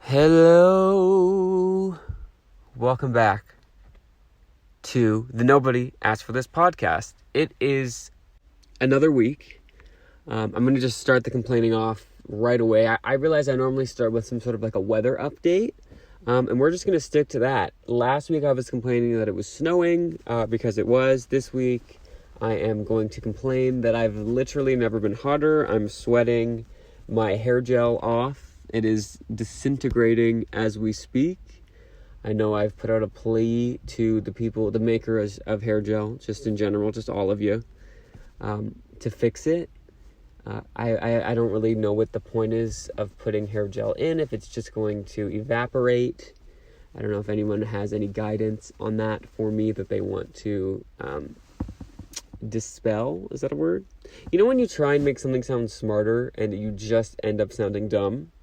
Hello. Welcome back to the Nobody Asked for This podcast. It is another week. I'm going to just start the complaining off right away. I realize I normally start with some sort of like a weather update, and we're just going to stick to that. Last week I was complaining that it was snowing because it was. This week I am going to complain that I've literally never been hotter. I'm sweating my hair gel off. It is disintegrating as we speak. I know I've put out a plea to the people, the makers of hair gel, just in general, just all of you, to fix it. I don't really know what the point is of putting hair gel in, if it's just going to evaporate. I don't know if anyone has any guidance on that for me that they want to dispel. Is that a word? You know when you try and make something sound smarter and you just end up sounding dumb?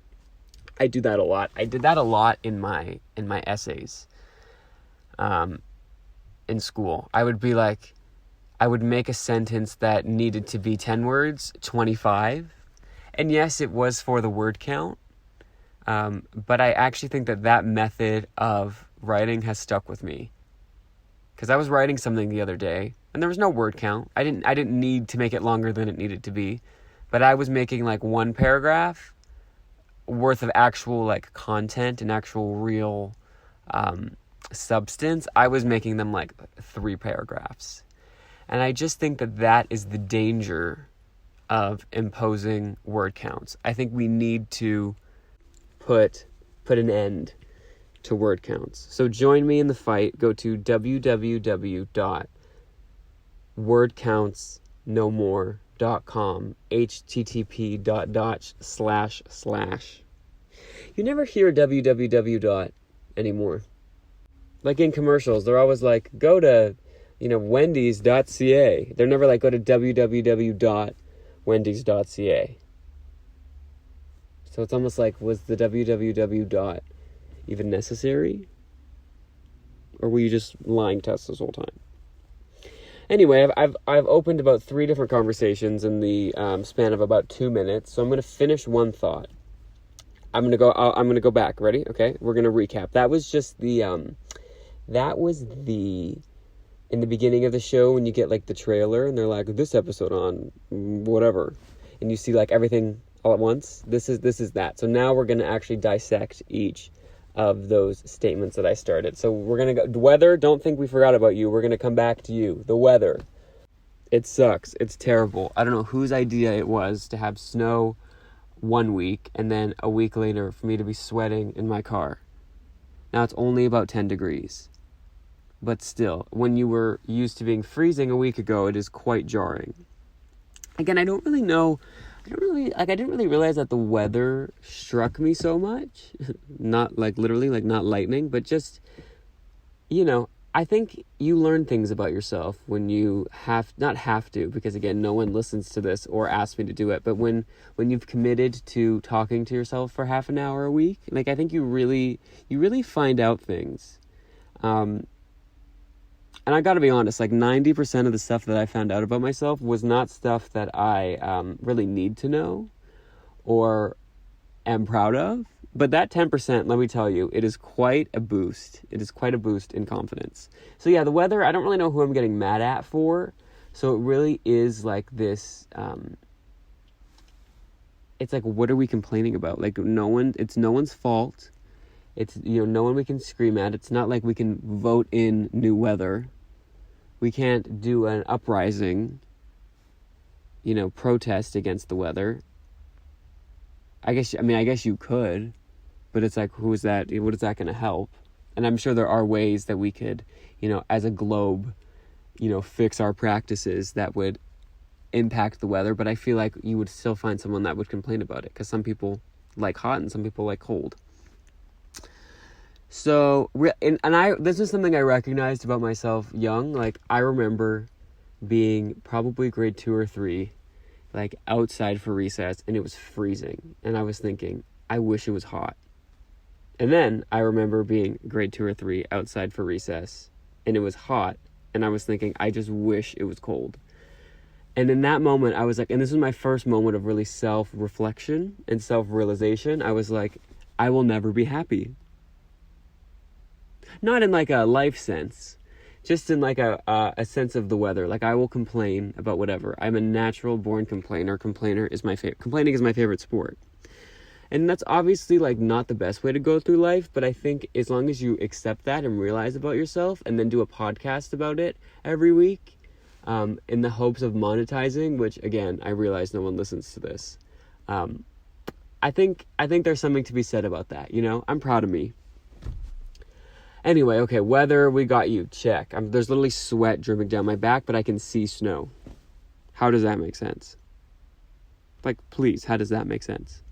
I do that a lot. I did that a lot in my essays in school. I would make a sentence that needed to be 10 words, 25. And yes, it was for the word count. But I actually think that method of writing has stuck with me. Because I was writing something the other day and there was no word count. I didn't need to make it longer than it needed to be. But I was making like one paragraph worth of actual like content and actual real substance. I was making them like 3 paragraphs. And I just think that is the danger of imposing word counts. I think we need to put an end to word counts. So join me in the fight. Go to www.wordcountsnomore.com, http:// You never hear www. Anymore. Like in commercials, they're always like, go to, Wendy's.ca. They're never like, go to www.wendy's.ca. So it's almost like, was the www. even necessary? Or were you just lying to us this whole time? Anyway, I've opened about 3 different conversations in the span of about 2 minutes, so I'm going to finish one thought. I'm going to go back. Ready? Okay. We're going to recap. That was just in the beginning of the show when you get like the trailer and they're like, this episode on whatever, and you see like everything all at once. This is that. So now we're going to actually dissect each of those statements that I started. So we're going to go weather. Don't think we forgot about you. We're going to come back to you. The weather. It sucks. It's terrible. I don't know whose idea it was to have snow 1 week and then a week later for me to be sweating in my car. Now it's only about 10 degrees. But still, when you were used to being freezing a week ago, it is quite jarring. Again, I didn't really realize that the weather struck me so much. Not like literally, like not lightning, but just, I think you learn things about yourself when you not have to, because again, no one listens to this or asks me to do it, but when you've committed to talking to yourself for half an hour a week, like I think you really find out things. And I gotta be honest, like 90% of the stuff that I found out about myself was not stuff that I really need to know or am proud of. But that 10%, let me tell you, it is quite a boost. It is quite a boost in confidence. So yeah, the weather, I don't really know who I'm getting mad at for. So it really is like this, it's like, what are we complaining about? Like it's no one's fault. It's, no one we can scream at. It's not like we can vote in new weather. We can't do an uprising, protest against the weather. I guess you could, but it's like, who is that? What is that going to help? And I'm sure there are ways that we could, as a globe, fix our practices that would impact the weather. But I feel like you would still find someone that would complain about it, because some people like hot and some people like cold. So, this is something I recognized about myself young. Like, I remember being probably grade 2 or 3, like outside for recess, and it was freezing. And I was thinking, I wish it was hot. And then I remember being grade 2 or 3 outside for recess, and it was hot. And I was thinking, I just wish it was cold. And in that moment, I was like, and this was my first moment of really self-reflection and self-realization. I was like, I will never be happy. Not in like a life sense, just in like a sense of the weather. Like, I will complain about whatever. I'm a natural born complainer. Complaining is my favorite sport. And that's obviously like not the best way to go through life, but I think as long as you accept that and realize about yourself and then do a podcast about it every week, in the hopes of monetizing, which again, I realize no one listens to this. I think there's something to be said about that, you know? I'm proud of me. Anyway, okay, weather, we got you. Check. There's literally sweat dripping down my back, but I can see snow. How does that make sense? Like, please, how does that make sense?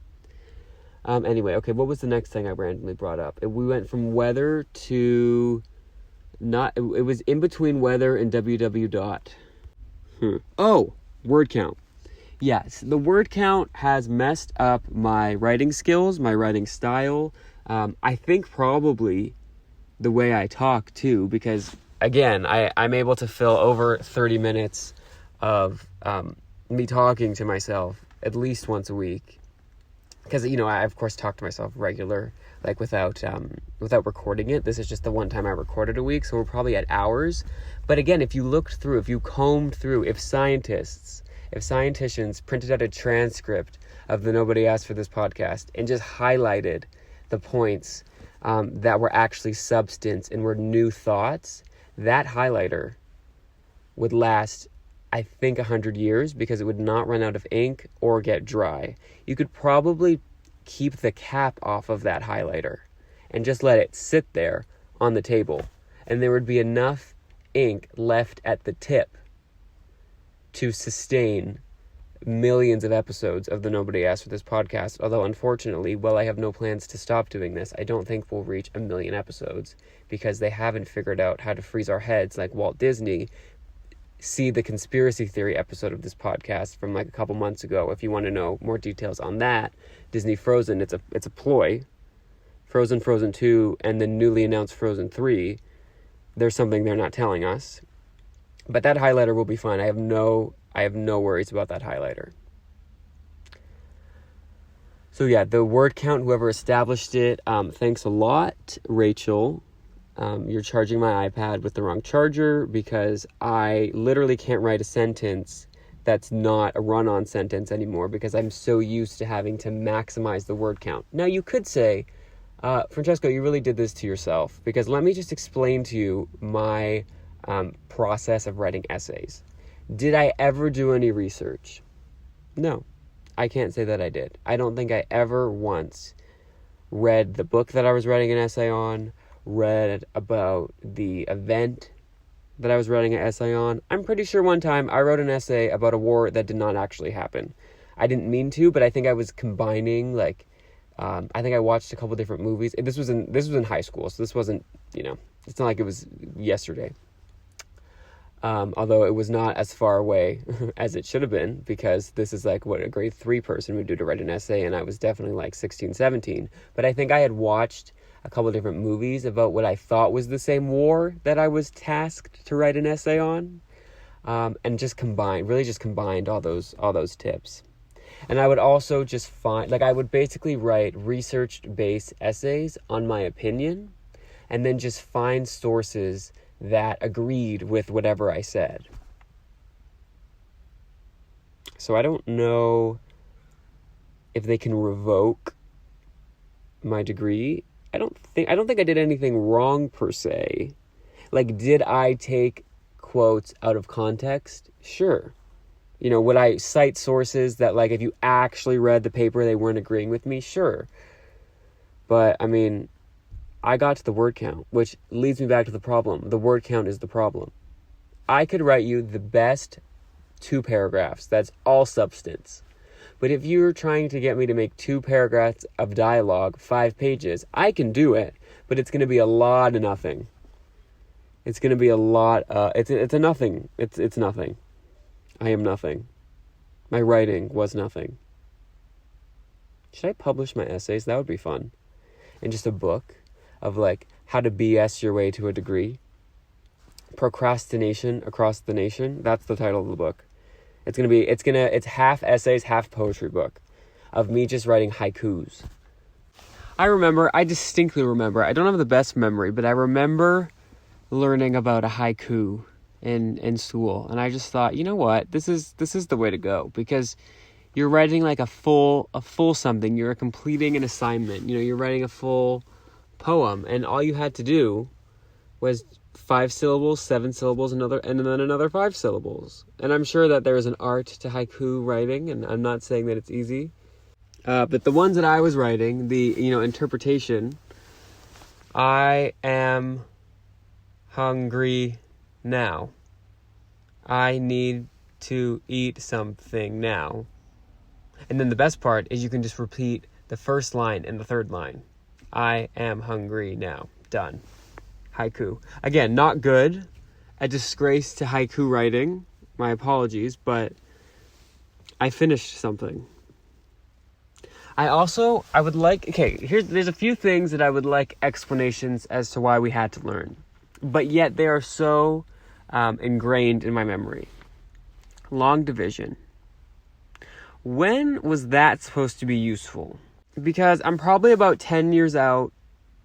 Anyway, okay, what was the next thing I randomly brought up? We went from weather to it was in between weather and www. Oh, word count. Yes, the word count has messed up my writing skills, my writing style. I think probably the way I talk too, because again, I'm able to fill over 30 minutes of me talking to myself at least once a week. Because, you know, I of course talk to myself regular, like without recording it. This is just the one time I recorded a week, so we're probably at hours. But again, if you combed through, if scienticians printed out a transcript of the Nobody Asked for This podcast and just highlighted the points that were actually substance and were new thoughts, that highlighter would last, I think, 100 years, because it would not run out of ink or get dry. You could probably keep the cap off of that highlighter and just let it sit there on the table, and there would be enough ink left at the tip to sustain millions of episodes of the Nobody Asked for This podcast. Although, unfortunately, while I have no plans to stop doing this, I don't think we'll reach 1 million episodes, because they haven't figured out how to freeze our heads like Walt Disney. See the conspiracy theory episode of this podcast from like a couple months ago if you want to know more details on that. Disney Frozen, it's a ploy. Frozen 2, and the newly announced Frozen 3. There's something they're not telling us. But that highlighter will be fine. I have no worries about that highlighter. So yeah, the word count, whoever established it, thanks a lot, Rachel. You're charging my iPad with the wrong charger, because I literally can't write a sentence that's not a run-on sentence anymore, because I'm so used to having to maximize the word count. Now, you could say, Francesco, you really did this to yourself, because let me just explain to you my process of writing essays. Did I ever do any research? No, I can't say that I did. I don't think I ever once read the book that I was writing an essay on, read about the event that I was writing an essay on. I'm pretty sure one time I wrote an essay about a war that did not actually happen. I didn't mean to, but I think I was combining, like, I think I watched a couple different movies. This was in high school, so this wasn't, you know, it's not like it was yesterday. Although it was not as far away as it should have been, because this is like what a grade 3 person would do to write an essay, and I was definitely like 16, 17. But I think I had watched a couple of different movies about what I thought was the same war that I was tasked to write an essay on, and just combined all those tips. And I would also just I would basically write research-based essays on my opinion, and then just find sources that agreed with whatever I said. So I don't know if they can revoke my degree. I don't think I did anything wrong per se. Like, did I take quotes out of context? Sure. You know, would I cite sources that, like, if you actually read the paper, they weren't agreeing with me? Sure. But, I mean, I got to the word count, which leads me back to the problem. The word count is the problem. I could write you the best 2 paragraphs. That's all substance. But if you're trying to get me to make 2 paragraphs of dialogue, 5 pages, I can do it, but it's going to be a lot of nothing. It's going to be a lot, it's a nothing. It's nothing. I am nothing. My writing was nothing. Should I publish my essays? That would be fun. In just a book of, like, how to BS your way to a degree. Procrastination Across the Nation. That's the title of the book. It's half essays, half poetry book of me just writing haikus. I distinctly remember, I don't have the best memory, but I remember learning about a haiku in school. And I just thought, you know what, this is the way to go, because you're writing like a full something. You're completing an assignment. You're writing a full poem, and all you had to do was 5 syllables, 7 syllables, and then another 5 syllables. And I'm sure that there is an art to haiku writing, and I'm not saying that it's easy. But the ones that I was writing, the interpretation, I am hungry now. I need to eat something now. And then the best part is you can just repeat the first line and the third line. I am hungry now. Done. Haiku. Again, not good. A disgrace to haiku writing. My apologies, but I finished something. there's a few things that I would like explanations as to why we had to learn. But yet they are so ingrained in my memory. Long division. When was that supposed to be useful? Because I'm probably about 10 years out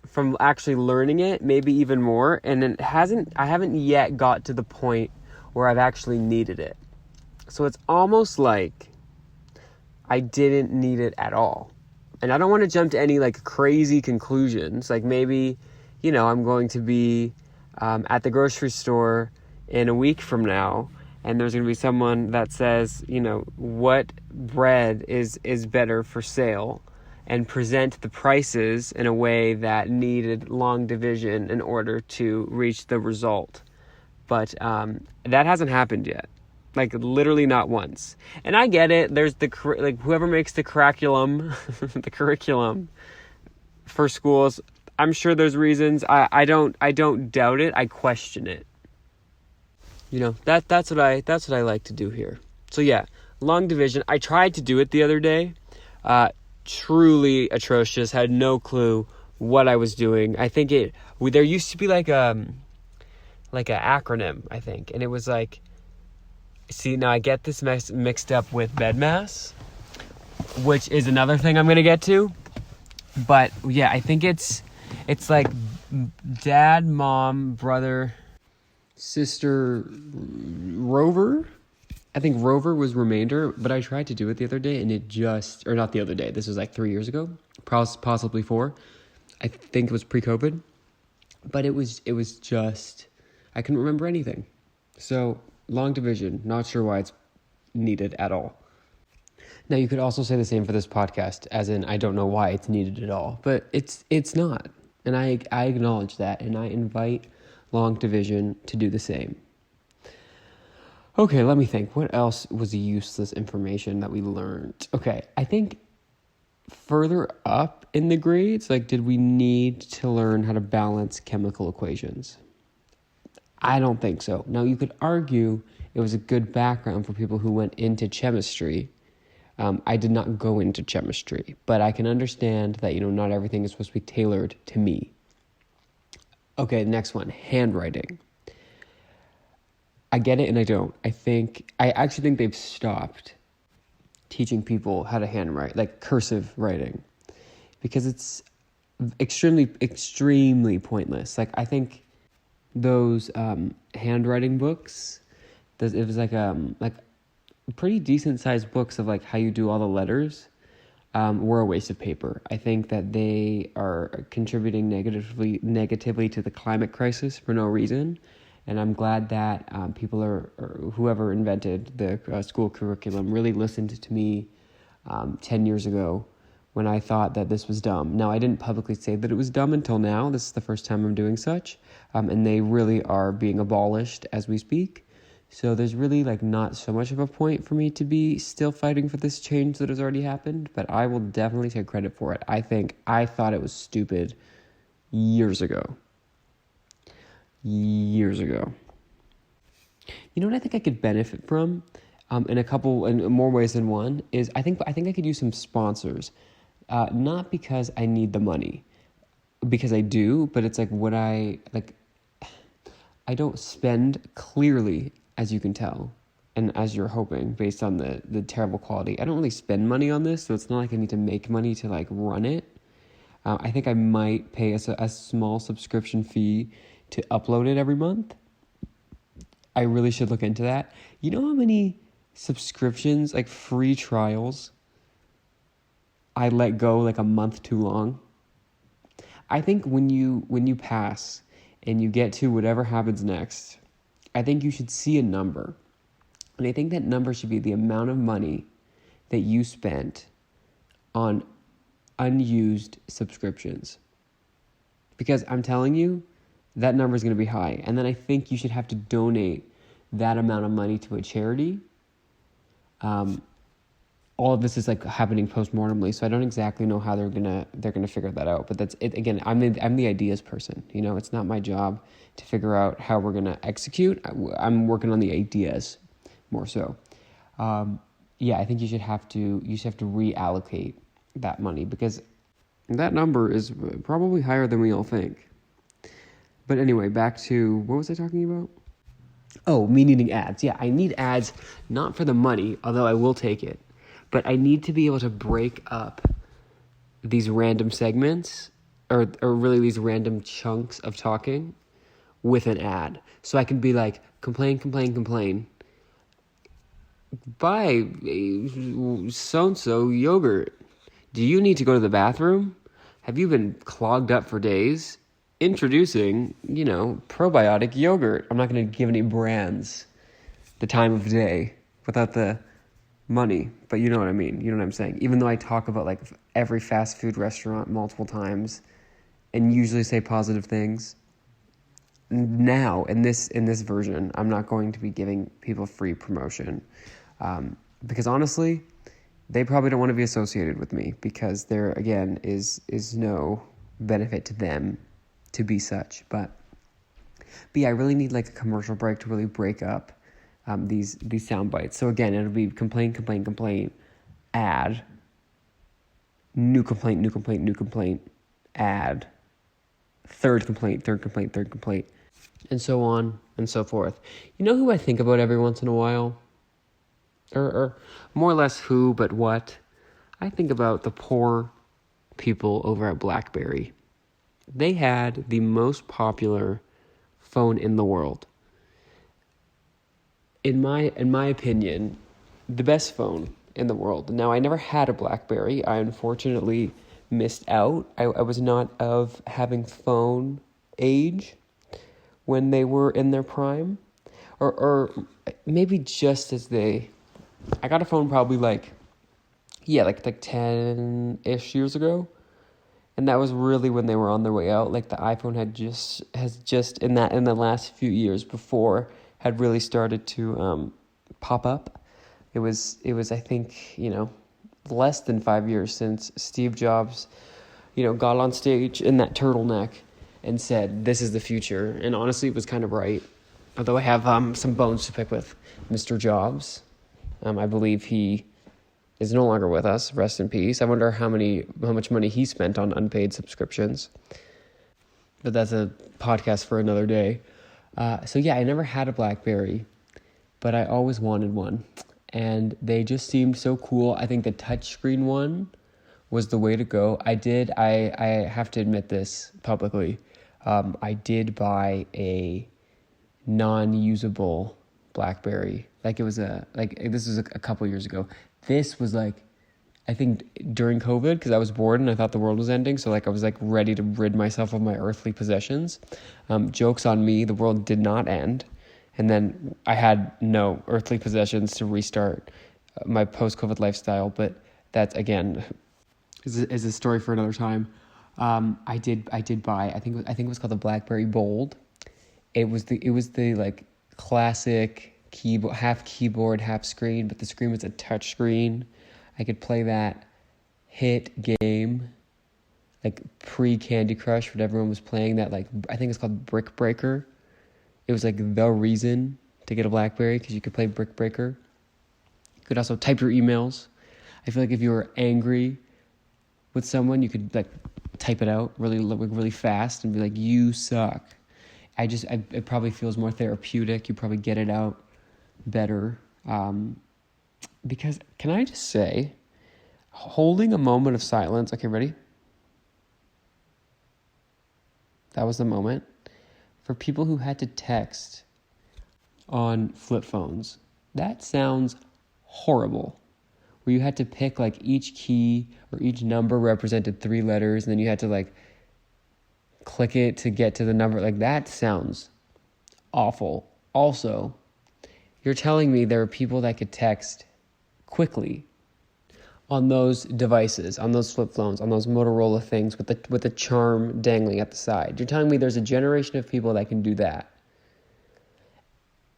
from actually learning it, maybe even more, and I haven't yet got to the point where I've actually needed it. So it's almost like I didn't need it at all. And I don't want to jump to any like crazy conclusions. Like maybe, I'm going to be at the grocery store in a week from now, and there's going to be someone that says, what bread is better for sale, and present the prices in a way that needed long division in order to reach the result. But that hasn't happened yet. Like, literally not once. And I get it. There's whoever makes the curriculum, the curriculum for schools, I'm sure there's reasons. I don't doubt it. I question it. That's what I like to do here. So yeah, long division. I tried to do it the other day. Truly atrocious. Had no clue what I was doing. I think there used to be like an acronym, I think, and it was like, see, now I get this mixed up with BEDMAS, which is another thing I'm gonna get to. But yeah, I think it's like dad, mom, brother, sister, Rover. I think Rover was remainder, but I tried to do it the other day, and not the other day, this was like 3 years ago, possibly 4. I think it was pre-COVID, but it was just, I couldn't remember anything. So, long division, not sure why it's needed at all. Now, you could also say the same for this podcast, as in, I don't know why it's needed at all, but it's not, and I acknowledge that, and I invite long division to do the same. Okay, let me think. What else was useless information that we learned? Okay, I think further up in the grades, did we need to learn how to balance chemical equations? I don't think so. Now, you could argue it was a good background for people who went into chemistry. I did not go into chemistry, but I can understand that, not everything is supposed to be tailored to me. Okay, next one, handwriting. I get it and I don't. I actually think they've stopped teaching people how to handwrite, like cursive writing, because it's extremely, extremely pointless. I think those handwriting books, it was like pretty decent sized books of how you do all the letters, were a waste of paper. I think that they are contributing negatively to the climate crisis for no reason. And I'm glad that people or whoever invented the school curriculum really listened to me 10 years ago when I thought that this was dumb. Now, I didn't publicly say that it was dumb until now. This is the first time I'm doing such. And they really are being abolished as we speak. So there's really not so much of a point for me to be still fighting for this change that has already happened. But I will definitely take credit for it. I thought it was stupid years ago. You know what I think I could benefit from in more ways than one is I think I could use some sponsors, not because I need the money, because I do, but it's I don't spend clearly, as you can tell, and as you're hoping based on the terrible quality. I don't really spend money on this, so it's not like I need to make money to run it. I think I might pay a small subscription fee to upload it every month. I really should look into that. You know how many subscriptions, like free trials, I let go like a month too long? I think when you pass and you get to whatever happens next, I think you should see a number. And I think that number should be the amount of money that you spent on unused subscriptions. Because I'm telling you, that number is going to be high. And then I think you should have to donate that amount of money to a charity. All of this is like happening post-mortemly, so I don't exactly know how they're gonna figure that out. But that's it. Again, I'm the ideas person. You know, it's not my job to figure out how we're gonna execute. I'm working on the ideas more so. I think you should have to reallocate that money, because that number is probably higher than we all think. But anyway, back to, what was I talking about? Oh, me needing ads. Yeah, I need ads, not for the money, although I will take it. But I need to be able to break up these random segments, or really these random chunks of talking with an ad. So I can be like, complain. Buy so-and-so yogurt. Do you need to go to the bathroom? Have you been clogged up for days? Introducing, probiotic yogurt. I'm not going to give any brands the time of day without the money, but you know what I mean. You know what I'm saying? Even though I talk about like every fast food restaurant multiple times and usually say positive things, now in this version, I'm not going to be giving people free promotion, because honestly, they probably don't want to be associated with me, because there again is no benefit to them to be such. But yeah, I really need like a commercial break to really break up these sound bites. So again, it'll be complain, ad, new complaint, ad, third complaint, and so on and so forth. You know who I think about every once in a while? Or more or less who, but what? I think about the poor people over at BlackBerry. They had the most popular phone in the world. In my opinion, the best phone in the world. Now, I never had a BlackBerry. I unfortunately missed out. I was not of having phone age when they were in their prime. Or maybe just as I got a phone probably like 10-ish years ago. And that was really when they were on their way out. Like the iPhone has just in the last few years before had really started to pop up. It was I think, less than 5 years since Steve Jobs, got on stage in that turtleneck and said, "This is the future." And honestly, it was kind of right. Although I have some bones to pick with Mr. Jobs. I believe he is no longer with us. Rest in peace. I wonder how much money he spent on unpaid subscriptions. But that's a podcast for another day. I never had a BlackBerry, but I always wanted one. And they just seemed so cool. I think the touchscreen one was the way to go. I have to admit this publicly. I did buy a non-usable BlackBerry. This was a couple years ago. This was I think during COVID, because I was bored and I thought the world was ending. So I was ready to rid myself of my earthly possessions. Joke's on me, the world did not end. And then I had no earthly possessions to restart my post-COVID lifestyle. But that's, again, is a story for another time. I did buy, I think it was called the BlackBerry Bold. It was the classic keyboard, half keyboard, half screen, but the screen was a touch screen. I could play that hit game, pre-Candy Crush, when everyone was playing that, I think it's called Brick Breaker. It was the reason to get a BlackBerry, because you could play Brick Breaker. You could also type your emails. I feel like if you were angry with someone, you could type it out really fast and be like, "You suck." It probably feels more therapeutic. You probably get it out better. Because, can I just say, holding a moment of silence, okay, ready? That was the moment. For people who had to text on flip phones, that sounds horrible. Where you had to pick like each key or each number represented 3 letters, and then you had to like click it to get to the number. Like, that sounds awful. Also, you're telling me there are people that could text quickly on those devices, on those flip phones, on those Motorola things with the charm dangling at the side. You're telling me there's a generation of people that can do that,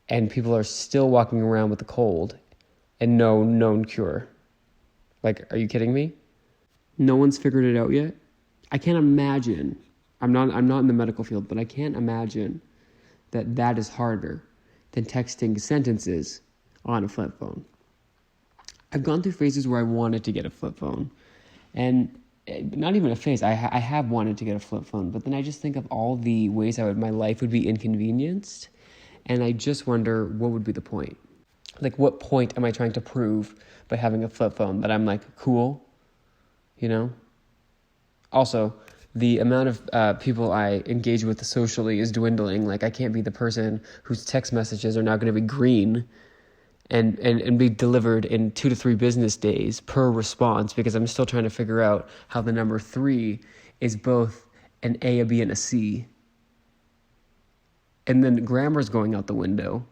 and people are still walking around with a cold and no known cure. Like, are you kidding me? No one's figured it out yet? I can't imagine. I'm not in the medical field, but I can't imagine that is harder than texting sentences on a flip phone. I've gone through phases where I wanted to get a flip phone, and not even a phase. I have wanted to get a flip phone, but then I just think of all the ways my life would be inconvenienced, and I just wonder what would be the point. Like, what point am I trying to prove by having a flip phone? That I'm like cool, you know? Also, the amount of people I engage with socially is dwindling. Like, I can't be the person whose text messages are now going to be green and be delivered in 2 to 3 business days per response, because I'm still trying to figure out how the number 3 is both an A, a B, and a C. And then grammar's going out the window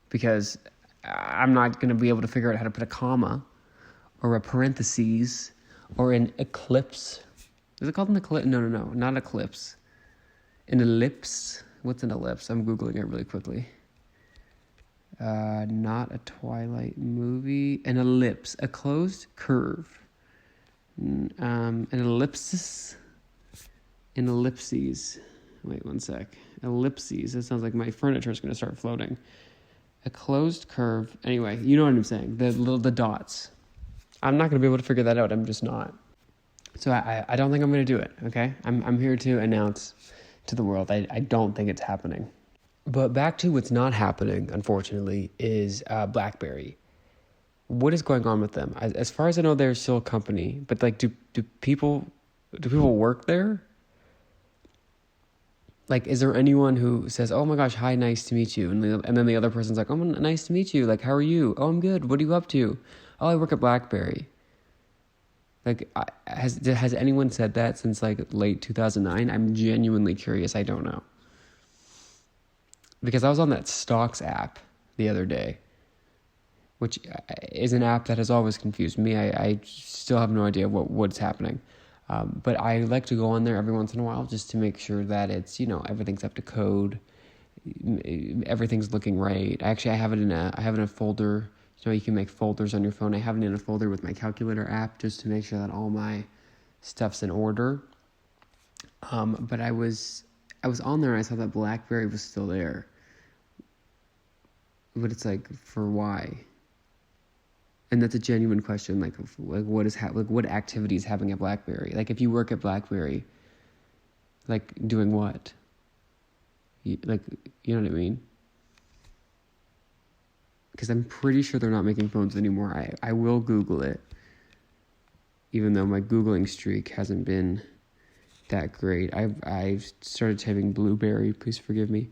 because I'm not going to be able to figure out how to put a comma or a parentheses or an eclipse. Is it called an eclipse? No, not eclipse. An ellipse. What's an ellipse? I'm Googling it really quickly. Not a Twilight movie. An ellipse. A closed curve. An ellipsis. An ellipses. Wait 1 sec. Ellipses. That sounds like my furniture is going to start floating. A closed curve. Anyway, you know what I'm saying. The dots. I'm not going to be able to figure that out. I'm just not. So I don't think I'm going to do it, okay? I'm here to announce to the world I don't think it's happening. But back to what's not happening, unfortunately, is BlackBerry. What is going on with them? As far as I know, they're still a company, but like, do people work there? Like, is there anyone who says, "Oh my gosh, hi, nice to meet you," and then the other person's like, "Oh, nice to meet you. Like, how are you? Oh, I'm good. What are you up to? Oh, I work at BlackBerry." Like, has anyone said that since like late 2009? I'm genuinely curious. I don't know. Because I was on that Stocks app the other day, which is an app that has always confused me. I still have no idea what's happening. But I like to go on there every once in a while just to make sure that it's, everything's up to code. Everything's looking right. Actually, I have it in a folder. You can make folders on your phone. I have it in a folder with my calculator app just to make sure that all my stuff's in order. But I was on there and I saw that BlackBerry was still there. But it's like, for why? And that's a genuine question. Like what is what activity is happening at BlackBerry? Like, if you work at BlackBerry, like, doing what? You know what I mean? Because I'm pretty sure they're not making phones anymore. I will Google it, even though my Googling streak hasn't been that great. I've started typing Blueberry. Please forgive me.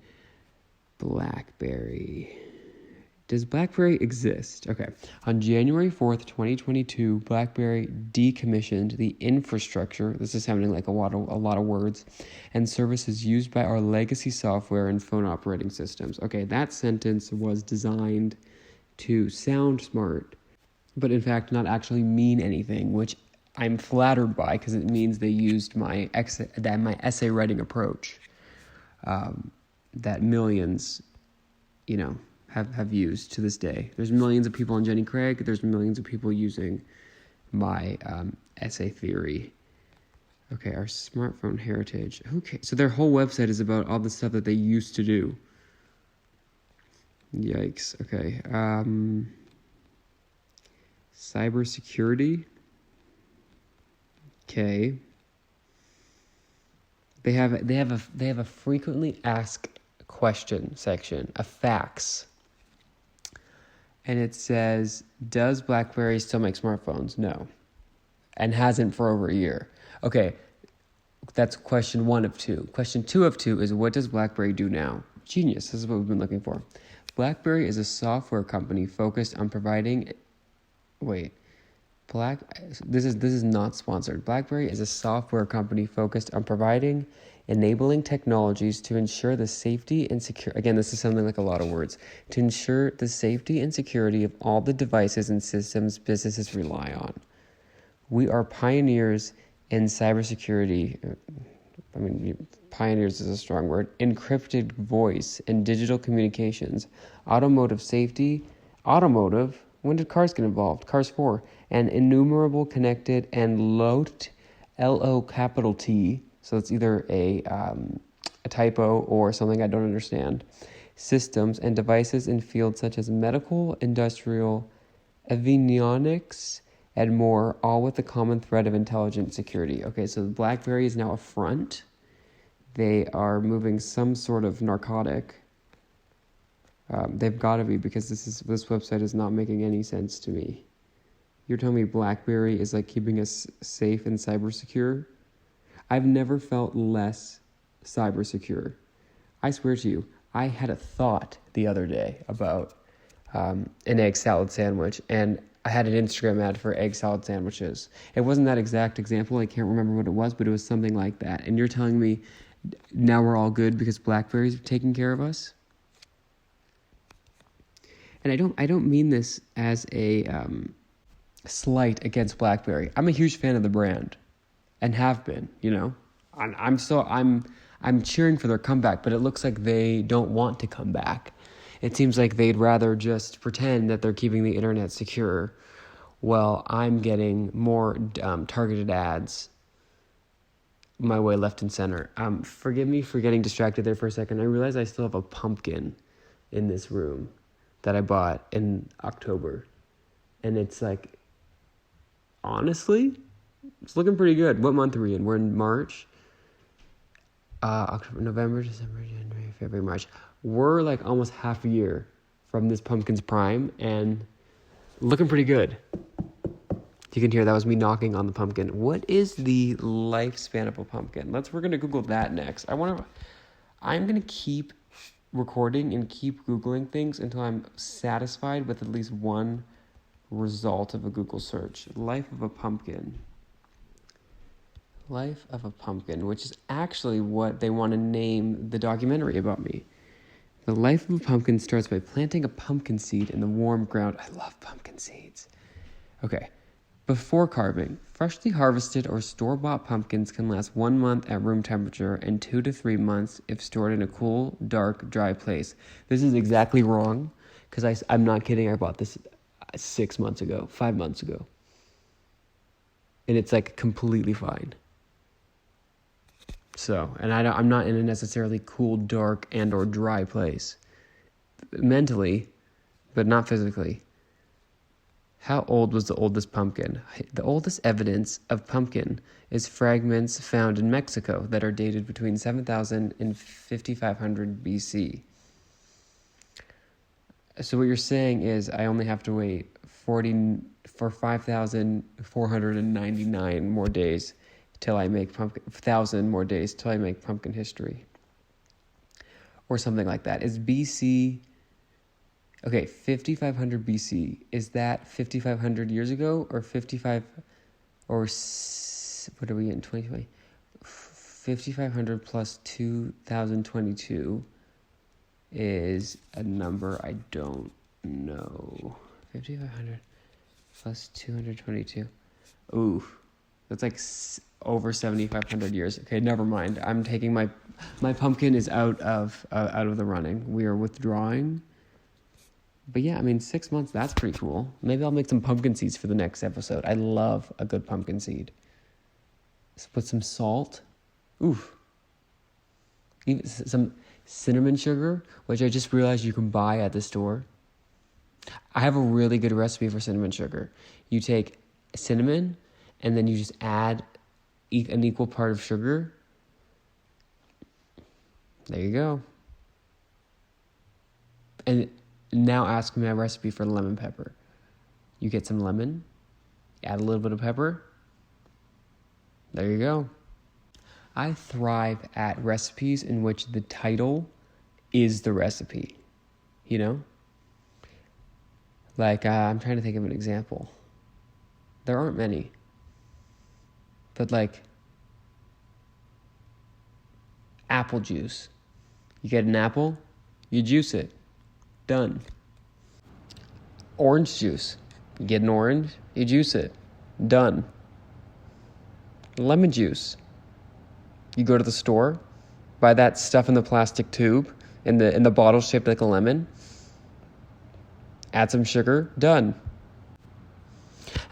BlackBerry. Does BlackBerry exist? Okay. On January 4th, 2022, BlackBerry decommissioned the infrastructure. This is sounding like a lot of words. And services used by our legacy software and phone operating systems. Okay, that sentence was designed to sound smart, but in fact not actually mean anything, which I'm flattered by, because it means they used my essay writing approach that millions, have used to this day. There's millions of people on Jenny Craig. There's millions of people using my essay theory. Okay, our smartphone heritage. Okay, so their whole website is about all the stuff that they used to do. Yikes. Okay. Cybersecurity. Okay. They have a frequently asked question section, a fax. And it says, does BlackBerry still make smartphones? No. And hasn't for over a year. Okay. That's question 1 of 2. Question 2 of 2 is, what does BlackBerry do now? Genius. This is what we've been looking for. BlackBerry is a software company focused on providing... This is not sponsored. BlackBerry is a software company focused on providing enabling technologies to ensure the safety and security. Again, this is something like a lot of words. To ensure the safety and security of all the devices and systems businesses rely on. We are pioneers in cybersecurity. Pioneers is a strong word. Encrypted voice and digital communications, automotive safety, when did cars get involved? Cars 4. And innumerable connected and LOT, L-O capital T, so it's either a typo or something I don't understand, systems and devices in fields such as medical, industrial, avionics, and more, all with the common thread of intelligent security. Okay, so BlackBerry is now a front. They are moving some sort of narcotic. They've got to be, because this website is not making any sense to me. You're telling me BlackBerry is like keeping us safe and cyber secure? I've never felt less cyber secure. I swear to you, I had a thought the other day about an egg salad sandwich, and I had an Instagram ad for egg salad sandwiches. It wasn't that exact example. I can't remember what it was, but it was something like that. And you're telling me now we're all good because BlackBerry's taking care of us? And I don't mean this as a slight against BlackBerry. I'm a huge fan of the brand, and have been. I'm cheering for their comeback, but it looks like they don't want to come back. It seems like they'd rather just pretend that they're keeping the internet secure. Well, I'm getting more targeted ads my way left and center. Forgive me for getting distracted there for a second. I realize I still have a pumpkin in this room that I bought in October. And it's like, honestly, it's looking pretty good. What month are we in? We're in March. October, November, December, January, February, March. We're like almost half a year from this pumpkin's prime and looking pretty good. You can hear that was me knocking on the pumpkin. What is the lifespan of a pumpkin? We're going to Google that next. I'm going to keep recording and keep Googling things until I'm satisfied with at least one result of a Google search. Life of a pumpkin. Life of a pumpkin, which is actually what they want to name the documentary about me. The life of a pumpkin starts by planting a pumpkin seed in the warm ground. I love pumpkin seeds. Okay. Before carving, freshly harvested or store-bought pumpkins can last 1 month at room temperature and 2 to 3 months if stored in a cool, dark, dry place. This is exactly wrong, because I'm not kidding. I bought this 5 months ago. And it's like completely fine. So, and I'm not in a necessarily cool, dark, and or dry place. Mentally, but not physically. How old was the oldest pumpkin? The oldest evidence of pumpkin is fragments found in Mexico that are dated between 7,000 and 5,500 BC. So what you're saying is I only have to wait 5,499 more days till I make 1,000 more days till I make pumpkin history. Or something like that. Is BC... Okay, 5,500 BC. Is that 5,500 years ago or 55... Or what are we in 2020? 5,500 plus 2,022 is a number I don't know. 5,500 plus 222. Ooh, that's like over 7,500 years. Okay, never mind. I'm taking my pumpkin is out of the running. We are withdrawing. But yeah, 6 months, that's pretty cool. Maybe I'll make some pumpkin seeds for the next episode. I love a good pumpkin seed. So put some salt. Oof. Even some cinnamon sugar, which I just realized you can buy at the store. I have a really good recipe for cinnamon sugar. You take cinnamon, and then you just add an equal part of sugar. There you go. And now ask me my recipe for lemon pepper. You get some lemon, add a little bit of pepper. There you go. I thrive at recipes in which the title is the recipe, you know? Like, I'm trying to think of an example. There aren't many. But like, apple juice. You get an apple, you juice it. Done. Orange juice. You get an orange, you juice it. Done. Lemon juice. You go to the store, buy that stuff in the plastic tube, in the bottle shaped like a lemon. Add some sugar. Done.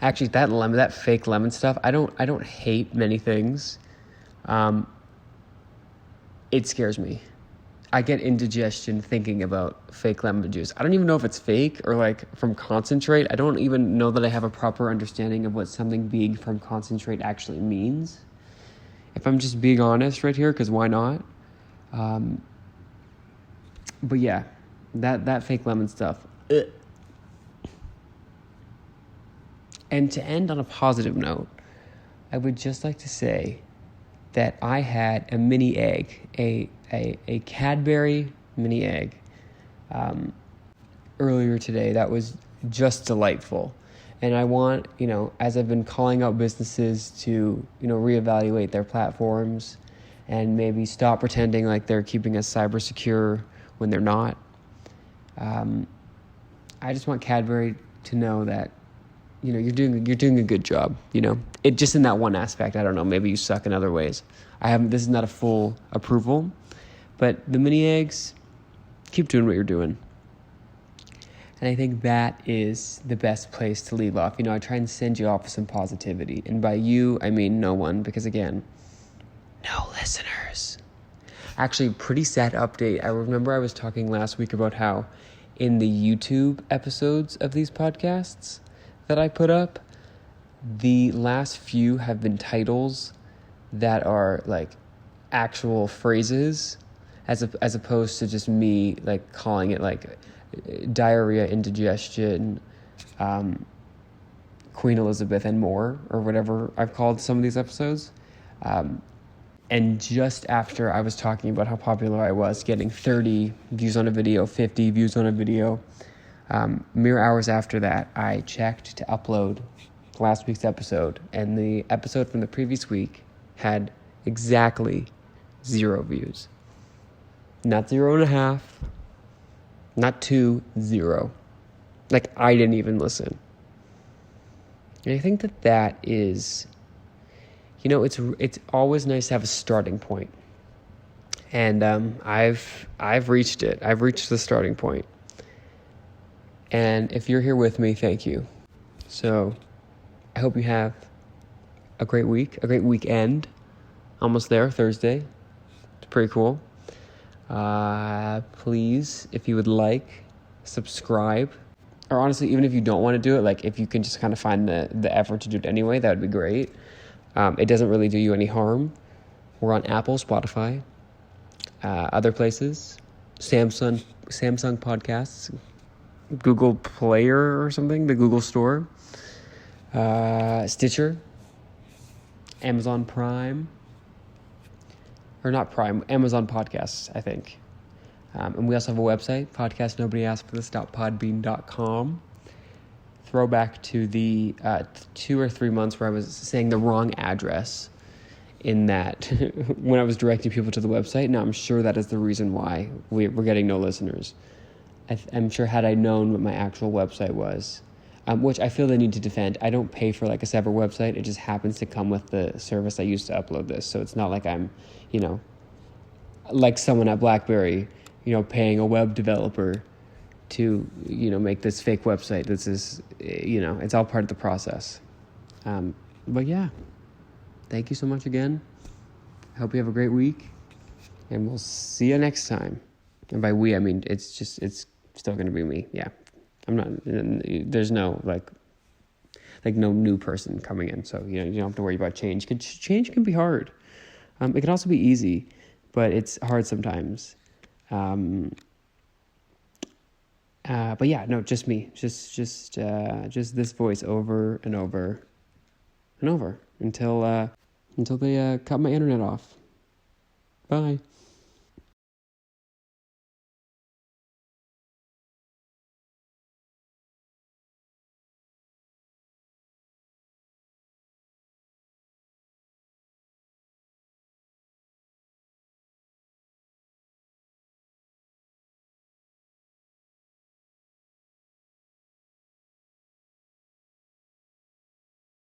Actually, that fake lemon stuff, I don't hate many things. It scares me. I get indigestion thinking about fake lemon juice. I don't even know if it's fake or like from concentrate. I don't even know that I have a proper understanding of what something being from concentrate actually means. If I'm just being honest right here, because why not? But yeah, that fake lemon stuff. Ugh. And to end on a positive note, I would just like to say that I had a mini egg, a Cadbury mini egg, earlier today. That was just delightful. And I want, as I've been calling out businesses to, reevaluate their platforms and maybe stop pretending like they're keeping us cyber secure when they're not. I just want Cadbury to know that, you're doing a good job. It just in that one aspect. I don't know. Maybe you suck in other ways. This is not a full approval, but the mini eggs, keep doing what you're doing. And I think that is the best place to leave off. I try and send you off with some positivity. And by you, I mean no one, because again, no listeners. Actually, pretty sad update. I remember I was talking last week about how in the YouTube episodes of these podcasts that I put up, the last few have been titles that are like actual phrases as opposed to just me like calling it like diarrhea, indigestion, Queen Elizabeth and more, or whatever I've called some of these episodes. And just after I was talking about how popular I was, getting 30 views on a video, 50 views on a video, mere hours after that, I checked to upload last week's episode, and the episode from the previous week had exactly 0 views. Not 0.5, not 2, 0. Like, I didn't even listen. And I think that is, it's always nice to have a starting point. And I've reached it. I've reached the starting point. And if you're here with me, thank you. So I hope you have a great week, a great weekend. Almost there, Thursday. It's pretty cool. Please, if you would like, subscribe. Or honestly, even if you don't want to do it, like if you can just kind of find the effort to do it anyway, that would be great. It doesn't really do you any harm. We're on Apple, Spotify, other places, Samsung Podcasts, Google Player or something, the Google Store, Stitcher, Amazon Prime, or not Prime, Amazon Podcasts, I think. And we also have a website, podcastnobodyaskforthis.podbean.com. Throwback to the 2 or 3 months where I was saying the wrong address in that when I was directing people to the website. Now, I'm sure that is the reason why we're getting no listeners. I'm sure had I known what my actual website was, which I feel the need to defend. I don't pay for like a separate website. It just happens to come with the service I use to upload this. So it's not like I'm, like someone at BlackBerry, paying a web developer to, make this fake website. This is, it's all part of the process. But yeah, thank you so much again. I hope you have a great week, and we'll see you next time. And by we, I mean, it's still going to be me. Yeah. There's no like no new person coming in. So, you don't have to worry about change. Change can be hard. It can also be easy, but it's hard sometimes. But yeah, no, just me, just this voice over and over and over until they cut my internet off. Bye.